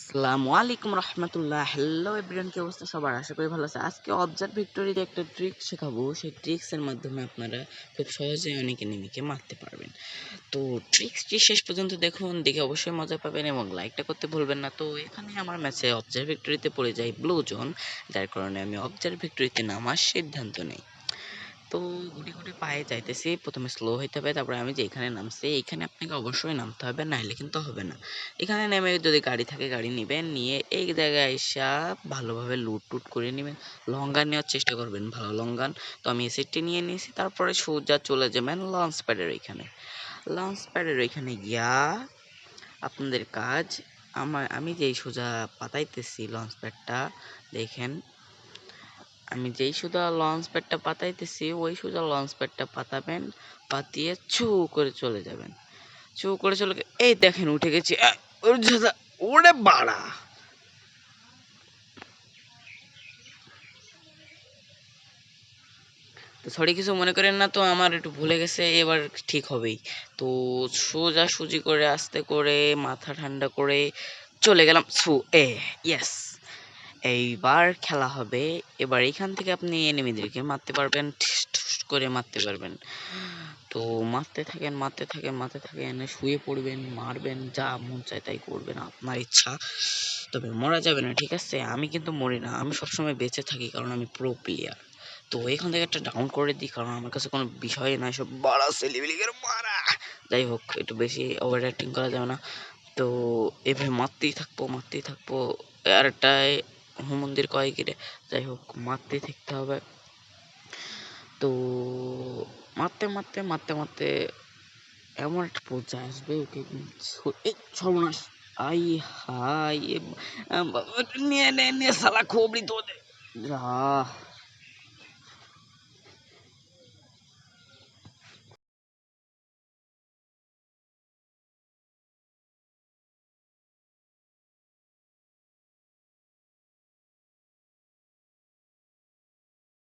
আসসালামু আলাইকুম রহমতুল্লাহ। Hello everyone, কি অবস্থা সবার? আশা করি ভালো আছে। আজকে অবজার্ভ ভিক্টোরিতে একটা ট্রিক শেখাবো। সেই ট্রিক্সের মাধ্যমে আপনারা খুব সহজেই অনেক এনিমিকে মারতে পারবেন। তো ট্রিক্সটি শেষ পর্যন্ত দেখুন, দেখে অবশ্যই মজা পাবেন এবং লাইকটা করতে ভুলবেন না। তো এখানে আমার ম্যাচে অবজার্ভ ভিক্টোরিতে পড়ে যায় ব্লু জোন, যার কারণে আমি অবজার্ভ ভিক্টোরিতে নামার সিদ্ধান্ত নেই। তো গুটি গুটি পায়ে যাইতেছি, প্রথমে স্লো হইতে হবে, তারপরে আমি যে এখানে নামছি এইখানে আপনাকে অবশ্যই নামতে হবে, নাইলে কিন্তু হবে না। এখানে নেমে যদি গাড়ি থাকে গাড়ি নেবেন, নিয়ে এই জায়গায় এসে ভালোভাবে লুট টুট করে নেবেন। লং গান নেওয়ার চেষ্টা করবেন, ভালো লং গান। তো আমি এসিডটি নিয়ে নিয়েছি, তারপরে সোজা চলে যাবেন লঞ্চ প্যাডের ওইখানে। লঞ্চ প্যাডের ওইখানে গিয়া আপনাদের কাজ, আমি যেই সোজা পাতাইতেছি লঞ্চ প্যাডটা, দেখেন আমি যেই সোজা লঞ্চ প্যাডটা পাতাইতেছি ওই সোজা লঞ্চ প্যাডটা পাতাবেন, পাতিয়ে ছু করে চলে যাবেন। ছু করে চলে এই দেখেন উঠে গেছি। ওরে বাড়া! তো সরি, কিছু মনে করেন না, তো আমার একটু ভুলে গেছে, এবার ঠিক হবেই। তো সোজা সুজি করে আস্তে করে মাথা ঠান্ডা করে চলে গেলাম ছু এ। ইয়েস, এইবার খেলা হবে। এবার এখান থেকে আপনি এনিমিদেরকে মারতে পারবেন, ঠুস ঠুস করে মারতে পারবেন। তো মারতে থাকেন মারতে থাকেন মারতে থাকেন, শুয়ে পড়বেন, মারবেন, যা মন চায় তাই করবেন, আপনার ইচ্ছা। তবে মরা যাবে না, ঠিক আছে? আমি কিন্তু মরি না, আমি সবসময় বেঁচে থাকি, কারণ আমি প্রো প্লেয়ার। তো এখান থেকে একটা ডাউন করে দিই, কারণ আমার কাছে কোনো বিষয় নাই, সব বাড়া সেলিবিলিগের মারা। যাই হোক, একটু বেশি ওভার অ্যাক্টিং করা যাবে না। তো এভাবে মারতেই থাকবো। আরেকটা হুমন্দির কয় কিরে, যাই হোক মারতেই থাকতে হবে। তো মারতে এমন একটা পর্যায়ে আসবে, ওকে এই সর্বনাশ! আই হাই! নিয়ে নে নে শালা খোবড়ি তোদের!